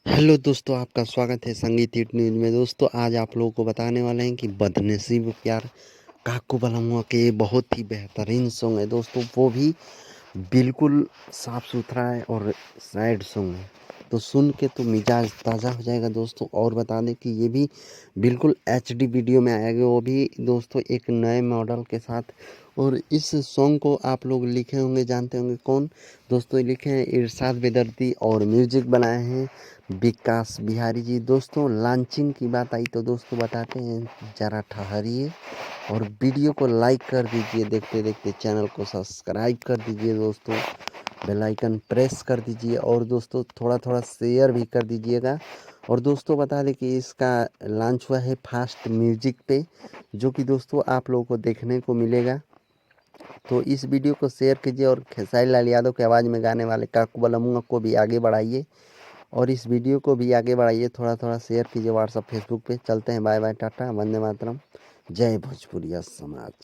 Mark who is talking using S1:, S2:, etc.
S1: Hello दोस्तों, आपका स्वागत है संगीत हिट न्यूज़ में। दोस्तों, आज आप लोगों को बताने वाले हैं कि बदनसीब प्यार काकू बलमुआ के बहुत ही बेहतरीन सॉन्ग है दोस्तों। वो भी बिल्कुल साफ सुथरा है और सैड सॉन्ग है, तो सुन के तो मिजाज ताज़ा हो जाएगा दोस्तों। और बता दें कि ये भी बिल्कुल एचडी वीडियो में आएगा, वो भी दोस्तों एक नए मॉडल के साथ। और इस सॉन्ग को आप लोग लिखे होंगे, जानते होंगे कौन दोस्तों। ये लिखे हैं इरशाद बेदर्दी और म्यूजिक बनाए हैं विकास बिहारी जी। दोस्तों, लॉन्चिंग की बात आई तो दोस्तों बताते हैं, ज़रा ठहरिए और वीडियो को लाइक कर दीजिए। देखते देखते चैनल को सब्सक्राइब कर दीजिए दोस्तों, बेल आइकन प्रेस कर दीजिए और दोस्तों थोड़ा थोड़ा शेयर भी कर दीजिएगा। और दोस्तों बता दें कि इसका लॉन्च हुआ है फास्ट म्यूजिक पे, जो कि दोस्तों आप लोगों को देखने को मिलेगा। तो इस वीडियो को शेयर कीजिए और खेसारी लाल यादव की आवाज़ में गाने वाले काकू बलमुआ को भी आगे बढ़ाइए और इस वीडियो को भी आगे बढ़ाइए। थोड़ा थोड़ा शेयर कीजिए व्हाट्सअप फेसबुक पे। चलते हैं, बाय बाय, टाटा, वंदे मातरम, जय भोजपुरिया समाज।